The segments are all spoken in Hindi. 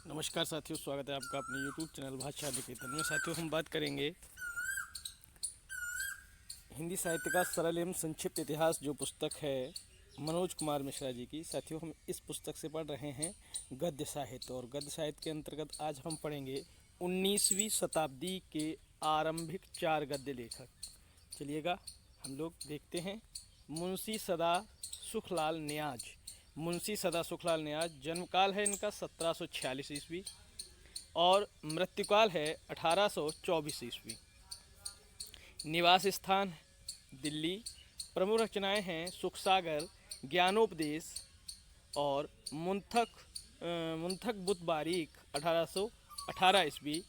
नमस्कार साथियों, स्वागत है आपका अपने YouTube चैनल भाषा निकेतन में। साथियों, हम बात करेंगे हिंदी साहित्य का सरल एवं संक्षिप्त इतिहास, जो पुस्तक है मनोज कुमार मिश्रा जी की। साथियों, हम इस पुस्तक से पढ़ रहे हैं गद्य साहित्य, और गद्य साहित्य के अंतर्गत आज हम पढ़ेंगे 19वीं शताब्दी के आरंभिक 4 गद्य लेखक। चलिएगा हम लोग देखते हैं। मुंशी सदा सुखलाल नियाज। मुंशी सदा सुखलाल नियाज, जन्मकाल है इनका 1746 ईस्वी और मृत्युकाल है 1824 ईस्वी। निवास स्थान दिल्ली। प्रमुख रचनाएं हैं सुखसागर, ज्ञानोपदेश और मुंथक बुत बारीक 1818 ईस्वी,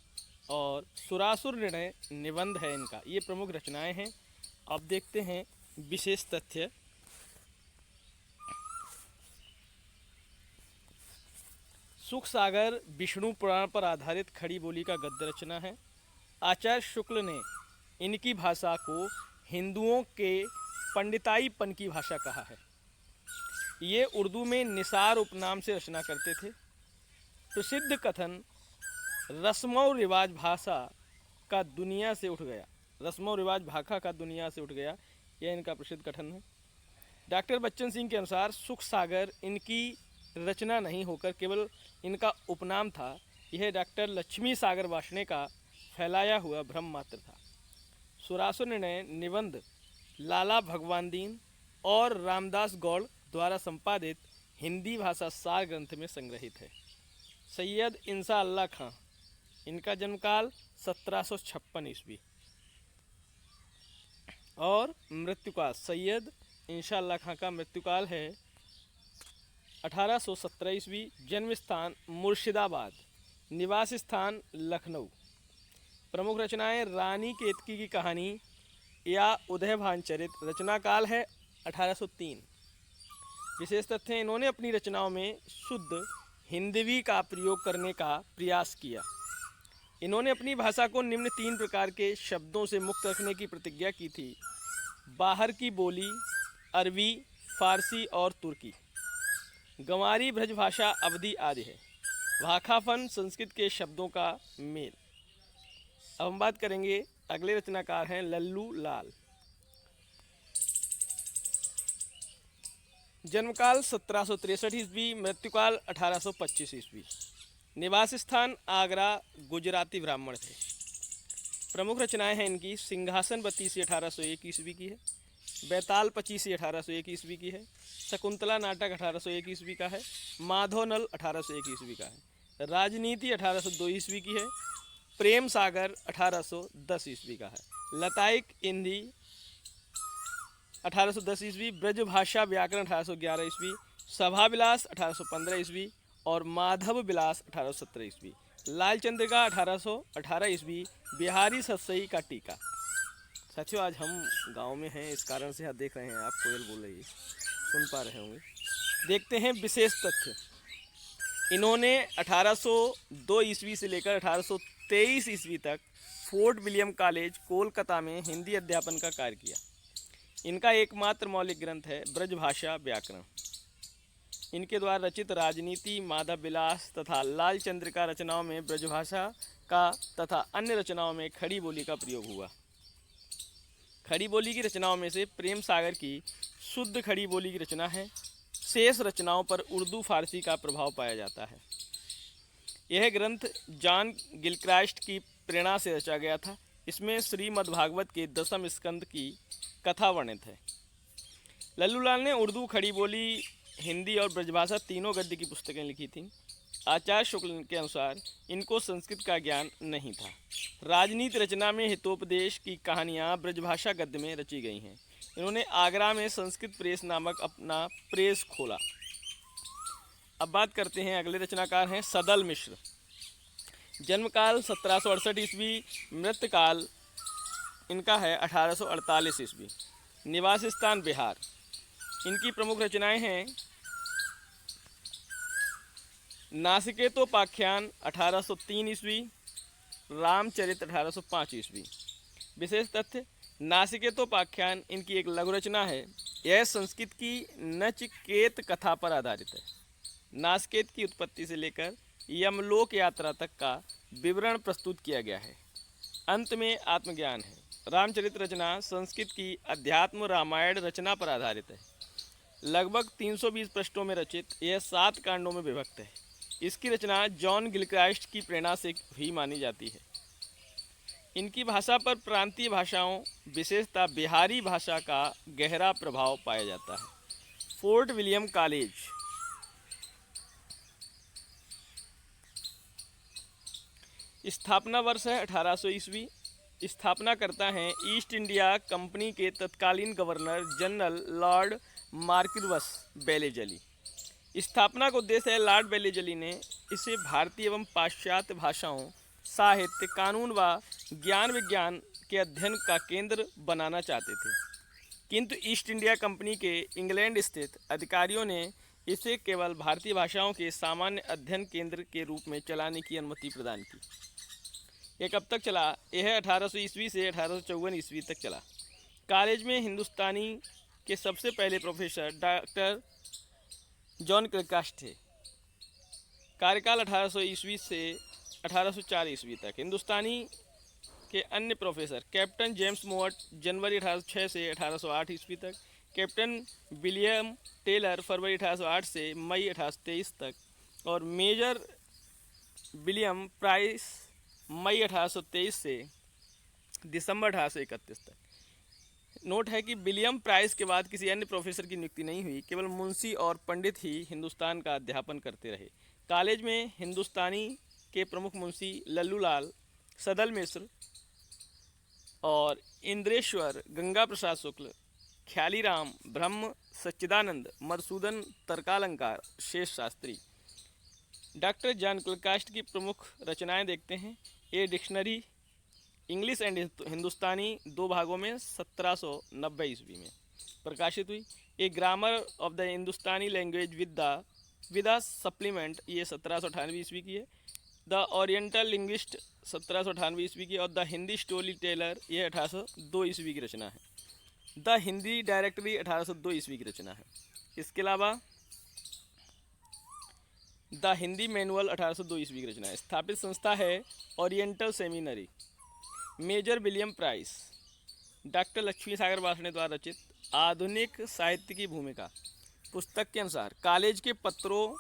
और सुरासुर निर्णय निबंध है इनका। ये प्रमुख रचनाएं हैं। अब देखते हैं विशेष तथ्य। सुखसागर विष्णु पुराण पर आधारित खड़ी बोली का गद्य रचना है। आचार्य शुक्ल ने इनकी भाषा को हिंदुओं के पंडिताईपन की भाषा कहा है। ये उर्दू में निसार उपनाम से रचना करते थे। प्रसिद्ध कथन रस्मों रिवाज भाषा का दुनिया से उठ गया। रस्मों रिवाज भाषा का दुनिया से उठ गया, यह इनका प्रसिद्ध कथन है। डॉक्टर बच्चन सिंह के अनुसार सुखसागर इनकी रचना नहीं होकर केवल इनका उपनाम था। यह डॉक्टर लक्ष्मी सागर वार्ष्णेय का फैलाया हुआ भ्रम मात्र था। सुरासुर निर्णय निबंध लाला भगवान दीन और रामदास गौड़ द्वारा संपादित हिंदी भाषा सार ग्रंथ में संग्रहित है। सैयद इंसा अल्लाह खां, इनका जन्मकाल 1756 ईस्वी और मृत्युकाल, सैयद इंसा अल्लाह खां का मृत्युकाल है 1817 ईस्वी। जन्म स्थान मुर्शिदाबाद, निवास स्थान लखनऊ। प्रमुख रचनाएं रानी केतकी की कहानी या उदय भानचरित, रचना काल है 1803। विशेष तथ्य, इन्होंने अपनी रचनाओं में शुद्ध हिंदवी का प्रयोग करने का प्रयास किया। इन्होंने अपनी भाषा को निम्न 3 प्रकार के शब्दों से मुक्त रखने की प्रतिज्ञा की थी: बाहर की बोली, अरबी, फारसी और तुर्की। गंवारी ब्रजभाषा अवधि आदि है। भाखाफन संस्कृत के शब्दों का मेल। अब हम बात करेंगे, अगले रचनाकार हैं लल्लू लाल। जन्मकाल 1763 ईस्वी, मृत्युकाल 1825 ईस्वी। निवास स्थान आगरा, गुजराती ब्राह्मण थे। प्रमुख रचनाएं हैं इनकी सिंहासन 32 1801 ईस्वी की है, बैताल 25 1801 ईस्वी की है, शकुंतला नाटक 1801 ईस्वी का है, माधव नल 1801 ईस्वी का है, राजनीति 1802 ईस्वी की है, प्रेम सागर 1810 ईस्वी का है, लताइक हिंदी 1810 ईस्वी, ब्रजभाषा व्याकरण 1811 ईस्वी, सभा विलास 1815 ईस्वी और माधव विलास 1817 ईस्वी, लाल चंद्रिका 1818 ईस्वी, बिहारी सतसई का टीका। साथियों, आज हम गांव में हैं, इस कारण से आप देख रहे हैं, आप कोयल बोल रही है, सुन पा रहे होंगे। देखते हैं विशेष तथ्य। इन्होंने 1802 ईस्वी से लेकर 1823 ईस्वी तक फोर्ट विलियम कॉलेज कोलकाता में हिंदी अध्यापन का कार्य किया। इनका एकमात्र मौलिक ग्रंथ है ब्रजभाषा व्याकरण। इनके द्वारा रचित राजनीति, माधव विलास तथा लाल चंद्रिका रचनाओं में ब्रजभाषा का तथा अन्य रचनाओं में खड़ी बोली का प्रयोग हुआ। खड़ी बोली की रचनाओं में से प्रेम सागर की शुद्ध खड़ी बोली की रचना है। शेष रचनाओं पर उर्दू फारसी का प्रभाव पाया जाता है। यह ग्रंथ जॉन गिलक्राइस्ट की प्रेरणा से रचा गया था। इसमें श्रीमद्भागवत के 10वें स्कंद की कथा वर्णित है। लल्लूलाल ने उर्दू, खड़ी बोली, हिंदी और ब्रजभाषा तीनों गद्य की पुस्तकें लिखी थीं। आचार्य शुक्ल के अनुसार इनको संस्कृत का ज्ञान नहीं था। राजनीति रचना में हितोपदेश की कहानियाँ ब्रजभाषा गद्य में रची गई हैं। इन्होंने आगरा में संस्कृत प्रेस नामक अपना प्रेस खोला। अब बात करते हैं, अगले रचनाकार हैं सदल मिश्र। जन्मकाल 1768 ईस्वी, मृत्युकाल इनका है 1848 ईस्वी। निवास स्थान बिहार। इनकी प्रमुख रचनाएं हैं नासिकेतोपाख्यान 1803 ईस्वी, रामचरित 1805 ईस्वी। विशेष तथ्य, नासिकेतोपाख्यान इनकी एक लघु रचना है। यह संस्कृत की नचिकेत कथा पर आधारित है। नासकेत की उत्पत्ति से लेकर यमलोक यात्रा तक का विवरण प्रस्तुत किया गया है। अंत में आत्मज्ञान है। रामचरित रचना संस्कृत की अध्यात्म रामायण रचना पर आधारित है। लगभग 320 पृष्ठों में रचित यह 7 कांडों में विभक्त है। इसकी रचना जॉन गिलक्राइस्ट की प्रेरणा से हुई मानी जाती है। इनकी भाषा पर प्रांतीय भाषाओं, विशेषतः बिहारी भाषा का गहरा प्रभाव पाया जाता है। फोर्ट विलियम कॉलेज स्थापना वर्ष है 1800 ईस्वी। स्थापना करता है ईस्ट इंडिया कंपनी के तत्कालीन गवर्नर जनरल लॉर्ड मार्किनस बेलेजली। स्थापना का उद्देश्य है, लॉर्ड बेलेजली ने इसे भारतीय एवं पाश्चात्य भाषाओं, साहित्य, कानून व ज्ञान विज्ञान के अध्ययन का केंद्र बनाना चाहते थे, किंतु ईस्ट इंडिया कंपनी के इंग्लैंड स्थित अधिकारियों ने इसे केवल भारतीय भाषाओं के सामान्य अध्ययन केंद्र के रूप में चलाने की अनुमति प्रदान की। यह कब तक चला? यह 1800 ईस्वी से 1854 ईस्वी तक चला। कॉलेज में हिंदुस्तानी के सबसे पहले प्रोफेसर डॉक्टर जॉन गिलक्राइस्ट थे। कार्यकाल 1800 ईस्वी से 1804 ईस्वी तक। हिंदुस्तानी के अन्य प्रोफेसर कैप्टन जेम्स मोअट जनवरी 1806 से 1808 ईस्वी तक, कैप्टन विलियम टेलर फरवरी 1808 से मई 1823 तक, और मेजर विलियम प्राइस मई 1823 से दिसंबर 1831 तक। नोट है कि विलियम प्राइस के बाद किसी अन्य प्रोफेसर की नियुक्ति नहीं हुई, केवल मुंशी और पंडित ही हिंदुस्तान का अध्यापन करते रहे। कॉलेज में हिंदुस्तानी के प्रमुख मुंशी लल्लूलाल, सदल मिश्र और इंद्रेश्वर, गंगा प्रसाद शुक्ल, ख्यालीराम, ब्रह्म सच्चिदानंद, मधुसूदन तर्कालंकार, शेष शास्त्री। डॉक्टर जॉन गिलक्राइस्ट की प्रमुख रचनाएं देखते हैं। A dictionary English and Hindustani 2 भागों में 1790 ईस्वी में प्रकाशित हुई। A grammar of the Hindustani language with the supplement, ये 1798 ईस्वी की है। द ओरिएंटल लिंग्विस्ट 1798 ईस्वी की, और द हिंदी स्टोरी टेलर ये 1802 ईस्वी की रचना है। द हिंदी डायरेक्टरी 1802 ईस्वी की रचना है। इसके अलावा द हिंदी मैनुअल 1802 ईस्वी की रचना है। स्थापित संस्था है oriental seminary. Major William Price, doctor Lakshmi Sagar Vasne द्वारा रचित आधुनिक साहित्य की भूमिका पुस्तक के अनुसार कॉलेज के पत्रों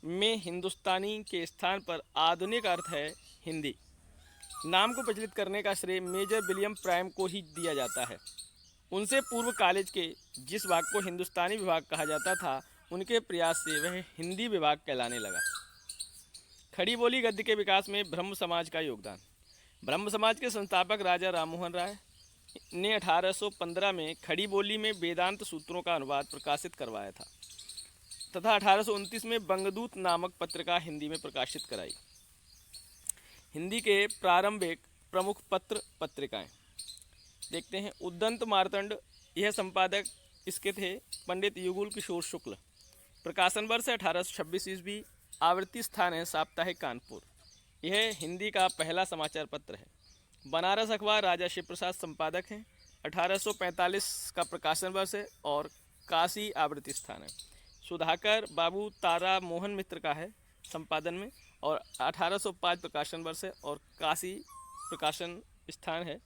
में हिंदुस्तानी के स्थान पर आधुनिक अर्थ है हिंदी। नाम को प्रचलित करने का श्रेय मेजर विलियम प्राइम को ही दिया जाता है। उनसे पूर्व कॉलेज के जिस भाग को हिंदुस्तानी विभाग कहा जाता था, उनके प्रयास से वह हिंदी विभाग कहलाने लगा। खड़ी बोली गद्य के विकास में ब्रह्म समाज का योगदान। ब्रह्म समाज के संस्थापक राजा राममोहन राय ने 1815 में खड़ी बोली में वेदांत सूत्रों का अनुवाद प्रकाशित करवाया था तथा 1829 में बंगदूत नामक पत्रिका हिंदी में प्रकाशित कराई। हिंदी के प्रारंभिक प्रमुख पत्र पत्रिकाएं देखते हैं। उद्दंत मार्तंड, यह संपादक इसके थे पंडित युगल किशोर शुक्ल। प्रकाशन वर्ष है 1826 ईस्वी। आवृत्ति स्थान है साप्ताहिक कानपुर। यह हिंदी का पहला समाचार पत्र है। बनारस अखबार राजा शिव प्रसाद संपादक हैं। 1845 का प्रकाशन वर्ष है और काशी आवृत्ति स्थान है। सुधाकर बाबू तारा मोहन मित्र का है संपादन में, और 1805 प्रकाशन वर्ष है और काशी प्रकाशन स्थान है।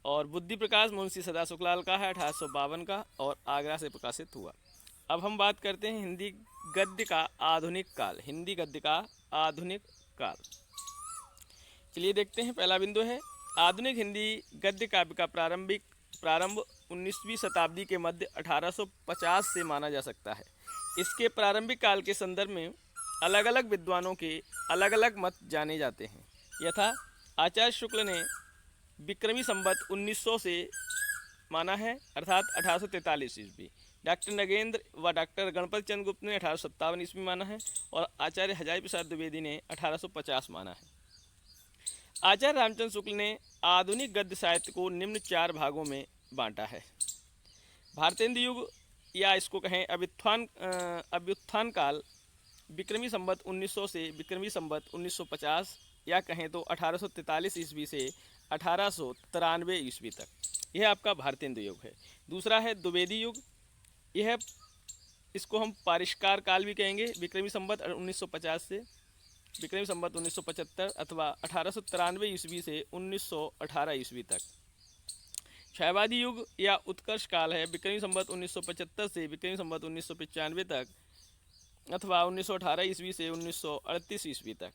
और बुद्धि प्रकाश मुंशी सदा सुखलाल का है 1852 का, और आगरा से प्रकाशित हुआ। अब हम बात करते हैं हिंदी गद्य का आधुनिक काल। हिंदी गद्य का आधुनिक काल, चलिए देखते हैं। पहला बिंदु है आधुनिक हिंदी गद्य काव्य का प्रारंभ 19वीं शताब्दी के मध्य 1850 से माना जा सकता है। इसके प्रारंभिक काल के संदर्भ में अलग अलग विद्वानों के अलग अलग मत जाने जाते हैं। यथा आचार्य शुक्ल ने विक्रमी संवत 1900 से माना है, अर्थात 1843 ईस्वी। डॉक्टर नगेंद्र व डॉक्टर गणपति चंद्र गुप्त ने 1857 ईस्वी माना है, और आचार्य हजारी प्रसाद द्विवेदी ने 1850 माना है। आचार्य रामचंद्र शुक्ल ने आधुनिक गद्य साहित्य को निम्न 4 भागों में बांटा है। भारतेंदु युग, या इसको कहें अभ्युत्थान काल, विक्रमी संवत 1900 से विक्रमी संवत 1950, या कहें तो 1843 ईस्वी से 1893 ईस्वी तक, यह आपका भारतेंदु युग है। दूसरा है द्विवेदी युग, इसको हम पारिष्कार काल भी कहेंगे, विक्रमी संवत 1950 से विक्रमी संवत 1975 अथवा 1893 ईस्वी से 1918 ईस्वी तक। क्षयवादी युग या उत्कर्ष काल है विक्रमी संवत 1975 से विक्रमी संवत 1995 तक अथवा 1918 ईस्वी से 1938 ईस्वी तक।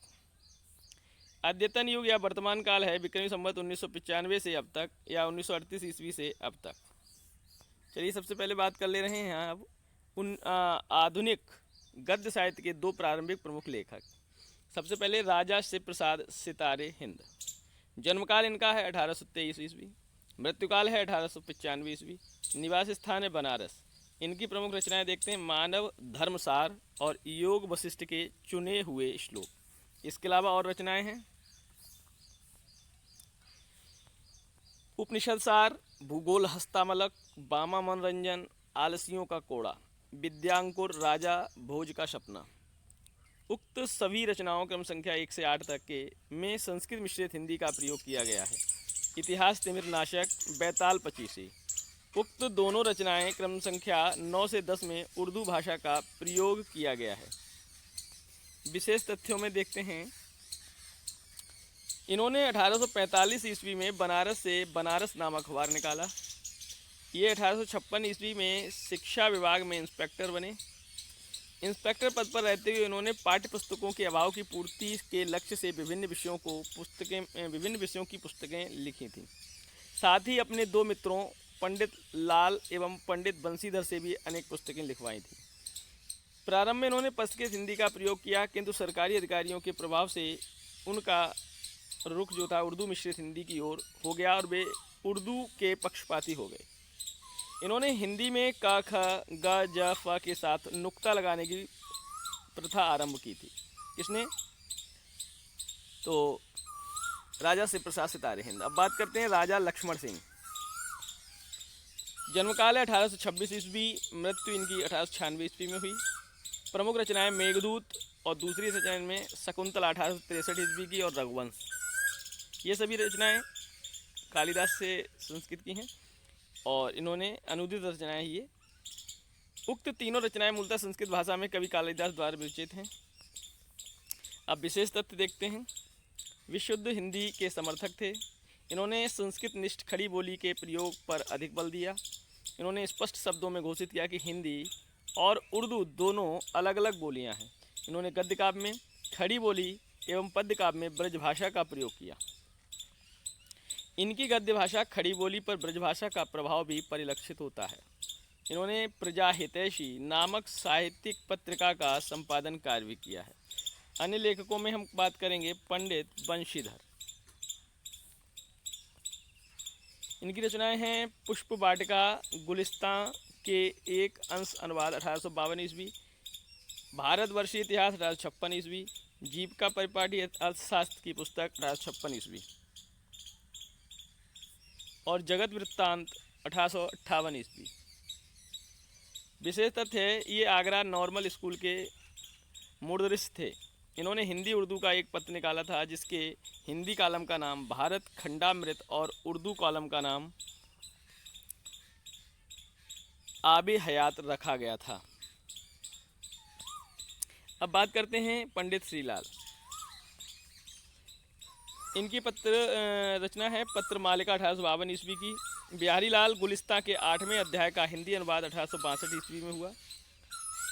अद्यतन युग या वर्तमान काल है विक्रमी संवत 1995 से अब तक या 1938 ईस्वी से अब तक। चलिए सबसे पहले बात कर ले रहे हैं अब उन आधुनिक गद्य साहित्य के दो प्रारंभिक प्रमुख लेखक। सबसे पहले राजा शिव प्रसाद सितारे हिंद। जन्मकाल इनका है 1823 ईस्वी, मृत्युकाल है 1895 ईस्वी, निवास स्थान है बनारस। इनकी प्रमुख रचनाएं देखते हैं। मानव धर्मसार और योग वशिष्ठ के चुने हुए श्लोक। इसके अलावा और रचनाएं हैं उपनिषद सार, भूगोल हस्तामलक, बामा मनोरंजन, आलसियों का कोड़ा, विद्यांकुर, राजा भोज का सपना। उक्त सभी रचनाओं क्रम संख्या 1 से 8 तक के में संस्कृत मिश्रित हिंदी का प्रयोग किया गया है। इतिहास तिमिर नाशक, बैताल पचीसी। उक्त दोनों रचनाएं क्रम संख्या 9 से 10 में उर्दू भाषा का प्रयोग किया गया है। विशेष तथ्यों में देखते हैं, इन्होंने 1845 ईस्वी में बनारस से बनारस नामक अखबार निकाला। ये 1856 ईस्वी में शिक्षा विभाग में इंस्पेक्टर बने। इंस्पेक्टर पद पर रहते हुए इन्होंने पाठ्य पुस्तकों के अभाव की पूर्ति के लक्ष्य से विभिन्न विषयों की पुस्तकें लिखी थीं। साथ ही अपने दो मित्रों पंडित लाल एवं पंडित बंशीधर से भी अनेक पुस्तकें लिखवाई थीं। प्रारंभ में इन्होंने संस्कृत हिंदी का प्रयोग किया, किंतु सरकारी अधिकारियों के प्रभाव से उनका रुख जो था उर्दू मिश्रित हिंदी की ओर हो गया और वे उर्दू के पक्षपाती हो गए। इन्होंने हिंदी में क ख ग ज फ के साथ नुक्ता लगाने की प्रथा आरंभ की थी। किसने? तो राजा शिव प्रसाद सितारे हिंद। अब बात करते हैं राजा लक्ष्मण सिंह। जन्मकाल है 1826 ईस्वी, मृत्यु इनकी 1896 ईस्वी में हुई। प्रमुख रचनाएं मेघदूत और दूसरी रचना में शकुंतला 1863 ईस्वी की और रघुवंश। ये सभी रचनाएं कालिदास से संस्कृत की हैं और इन्होंने अनुदित रचनाएं ये। उक्त तीनों रचनाएं मूलतः संस्कृत भाषा में कवि कालिदास द्वारा विरचित हैं। अब विशेष तथ्य देखते हैं। विशुद्ध हिंदी के समर्थक थे। इन्होंने संस्कृत निष्ठ खड़ी बोली के प्रयोग पर अधिक बल दिया। इन्होंने स्पष्ट शब्दों में घोषित किया कि हिंदी और उर्दू दोनों अलग अलग बोलियां हैं। इन्होंने गद्य काव्य में खड़ी बोली एवं पद्य काव्य में ब्रजभाषा का प्रयोग किया। इनकी गद्य भाषा खड़ी बोली पर ब्रजभाषा का प्रभाव भी परिलक्षित होता है। इन्होंने प्रजाहितैषी नामक साहित्यिक पत्रिका का संपादन कार्य भी किया है। अन्य लेखकों में हम बात करेंगे पंडित बंशीधर। इनकी रचनाएं हैं पुष्प वाटिका, गुलिस्तां के एक अंश अनुवाद 1852 ईस्वी, भारतवर्षीय इतिहास 1856 ईस्वी, जीविका परिपाटी अर्थशास्त्र की पुस्तक 1856 ईस्वी और जगत वृत्तांत 1858 ईस्वी। विशेष तथ्य है ये आगरा नॉर्मल स्कूल के मूर्धऋषि थे। इन्होंने हिंदी उर्दू का एक पत्र निकाला था जिसके हिंदी कॉलम का नाम भारत खंडामृत और उर्दू कॉलम का नाम आबे हयात रखा गया था। अब बात करते हैं पंडित श्रीलाल। इनकी पत्र रचना है पत्र मालिका 1852 ईस्वी की। बिहारी लाल गुलिस्तां के 8वें अध्याय का हिंदी अनुवाद 1862 ईस्वी में हुआ।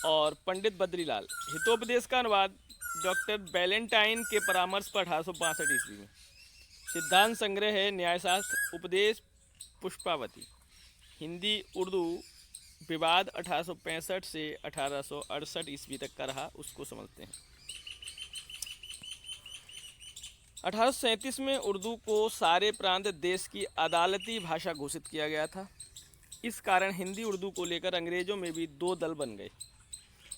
और पंडित बद्रीलाल हितोपदेश का अनुवाद डॉक्टर बैलेंटाइन के परामर्श पर 1862 ईस्वी में। सिद्धांत संग्रह है न्यायशास्त्र उपदेश पुष्पावती। हिंदी उर्दू विवाद 1865 से 1868 ईस्वी तक का रहा, उसको समझते हैं। 1837 में उर्दू को सारे प्रांत देश की अदालती भाषा घोषित किया गया था। इस कारण हिंदी उर्दू को लेकर अंग्रेजों में भी दो दल बन गए।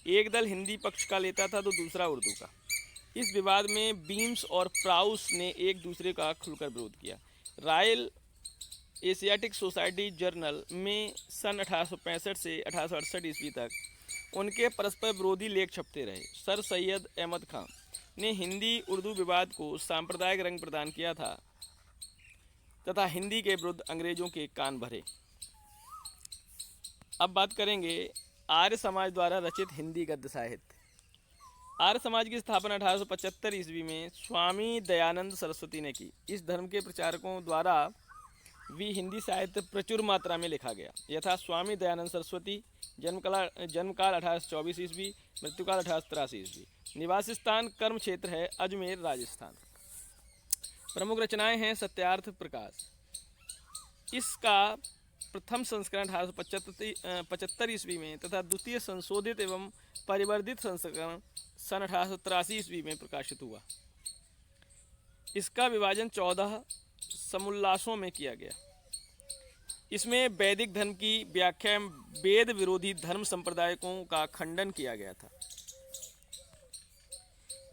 एक दल हिंदी पक्ष का लेता था तो दूसरा उर्दू का। इस विवाद में बीम्स और प्राउस ने एक दूसरे का खुलकर विरोध किया। रॉयल एशियाटिक सोसाइटी जर्नल में सन 1865 से 1868 ईस्वी तक उनके परस्पर विरोधी लेख छपते रहे। सर सैयद अहमद खान ने हिंदी उर्दू विवाद को सांप्रदायिक रंग प्रदान किया था तथा हिंदी के विरुद्ध अंग्रेजों के कान भरे। अब बात करेंगे आर्य समाज द्वारा रचित हिंदी गद्य साहित्य। आर्य समाज की स्थापना 1875 ईस्वी में स्वामी दयानंद सरस्वती ने की। इस धर्म के प्रचारकों द्वारा भी हिंदी साहित्य प्रचुर मात्रा में लिखा गया। यथा स्वामी दयानंद सरस्वती, जन्मकाल 1824 ईस्वी, मृत्युकाल 1883 ईस्वी। निवास स्थान कर्म क्षेत्र है अजमेर, राजस्थान। प्रमुख रचनाएं हैं सत्यार्थ प्रकाश, इसका प्रथम संस्करण 1875 ईस्वी में तथा द्वितीय संशोधित एवं परिवर्धित संस्करण सन 1883 ईस्वी में प्रकाशित हुआ। इसका विभाजन 14 समुल्लासों में किया गया। इसमें वैदिक धर्म की व्याख्या एवं वेद विरोधी धर्म संप्रदायों का खंडन किया गया था।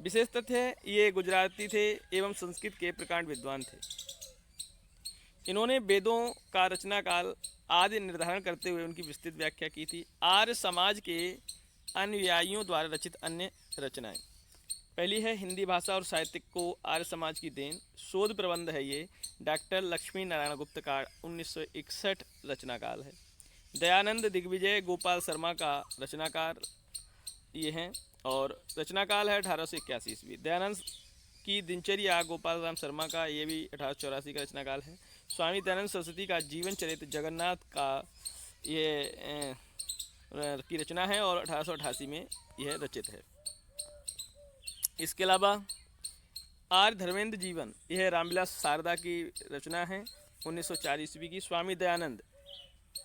विशेष तथ्य है ये गुजराती थे एवं संस्कृत के प्रकांड विद्वान थे। इन्होंने वेदों का रचना काल आदि निर्धारण करते हुए उनकी विस्तृत व्याख्या की थी। आर्य समाज के अनुयायियों द्वारा रचित अन्य रचनाएं, पहली है हिंदी भाषा और साहित्य को आर्य समाज की देन, शोध प्रबंध है ये, डॉक्टर लक्ष्मी नारायण गुप्त का 1961 रचना काल है। दयानंद दिग्विजय गोपाल शर्मा का रचनाकार ये हैं और रचना काल है 1881 ईस्वी। दयानंद की दिनचर्या गोपाल राम शर्मा का ये भी 1884 का रचना काल है। स्वामी दयानंद सरस्वती का जीवन चरित्र जगन्नाथ का ये की रचना है और 1888 में यह रचित है। इसके अलावा आर्य धर्मेंद्र जीवन, यह रामविलास शारदा की रचना है 1904 ईस्वी की। स्वामी दयानंद,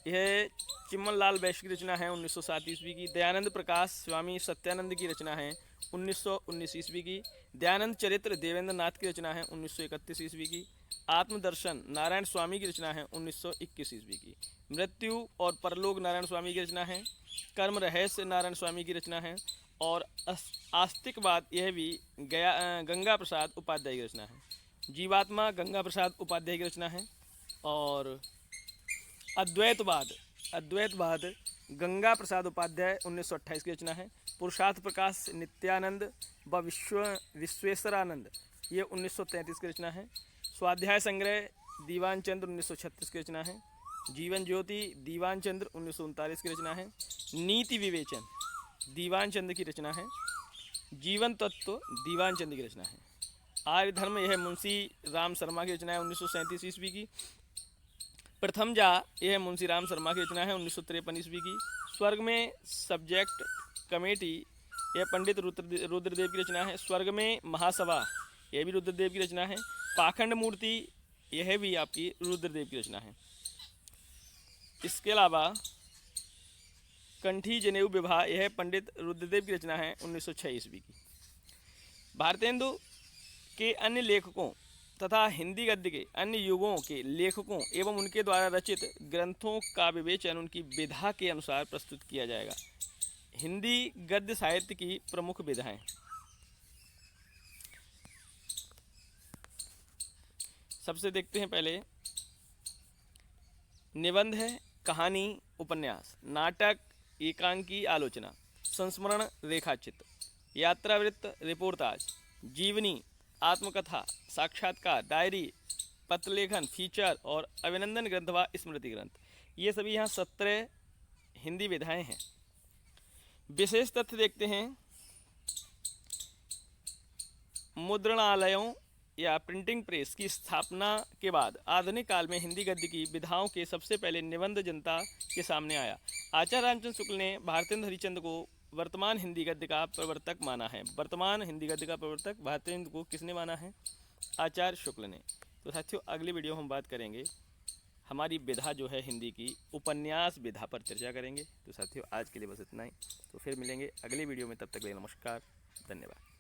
यह चिम्मन लाल वैश्य की रचना है 1907 ईस्वी की। दयानंद प्रकाश स्वामी सत्यानंद की रचना है 1919 ईस्वी की। दयानंद चरित्र देवेंद्र नाथ की रचना है 1931 ईस्वी की। आत्मदर्शन नारायण स्वामी की रचना है 1921 ईस्वी की। मृत्यु और परलोक नारायण स्वामी की रचना है। कर्म रहस्य नारायण स्वामी की रचना है और आस्तिकवाद, यह भी गंगा प्रसाद उपाध्याय की रचना है। जीवात्मा गंगा प्रसाद उपाध्याय की रचना है और अद्वैतवाद गंगा प्रसाद उपाध्याय 1928 की रचना है। पुरुषार्थ प्रकाश नित्यानंद व विश्वेश्वरानंद, ये 1933 की रचना है। स्वाध्याय संग्रह दीवान चंद्र 1936 की रचना है। जीवन ज्योति दीवान चंद्र 1939 की रचना है। नीति विवेचन दीवान चंद्र की रचना है। जीवन तत्व दीवान चंद्र की रचना है। आर्य धर्म, यह मुंशी राम शर्मा की रचना है 1937 ईस्वी की। प्रथम जा, यह मुंशी राम शर्मा की रचना है 1953 ईस्वी की। स्वर्ग में सब्जेक्ट कमेटी, यह पंडित रुद्रदेव की रचना है। स्वर्ग में महासभा, यह भी रुद्रदेव की रचना है। पाखंड मूर्ति, यह भी आपकी रुद्रदेव की रचना है। इसके अलावा कंठी जनेऊ विवाह, यह पंडित रुद्रदेव की रचना है 1906 ईस्वी की। भारतेंदु के अन्य लेखकों तथा हिंदी गद्य के अन्य युगों के लेखकों एवं उनके द्वारा रचित ग्रंथों का विवेचन उनकी विधा के अनुसार प्रस्तुत किया जाएगा। हिंदी गद्य साहित्य की प्रमुख विधाएं, सबसे देखते हैं पहले निबंध है, कहानी, उपन्यास, नाटक, एकांकी आलोचना, संस्मरण, रेखाचित्र, यात्रावृत्त, रिपोर्टाज, जीवनी, आत्मकथा, साक्षात्कार, डायरी, पत्रलेखन, फीचर और अभिनंदन ग्रंथ व स्मृति ग्रंथ, ये सभी यहाँ 17 हिंदी विधाएं हैं। विशेष तथ्य देखते हैं, मुद्रणालयों या प्रिंटिंग प्रेस की स्थापना के बाद आधुनिक काल में हिंदी गद्य की विधाओं के सबसे पहले निबंध जनता के सामने आया। आचार्य रामचंद्र शुक्ल ने भारतेंदु हरिश्चंद्र को वर्तमान हिंदी गद्य का प्रवर्तक माना है। वर्तमान हिंदी गद्य का प्रवर्तक भारतेंदु को किसने माना है? आचार्य शुक्ल ने। तो साथियों, अगली वीडियो हम बात करेंगे हमारी विधा जो है हिंदी की, उपन्यास विधा पर चर्चा करेंगे। तो साथियों, आज के लिए बस इतना ही। तो फिर मिलेंगे अगली वीडियो में, तब तक के लिए नमस्कार, धन्यवाद।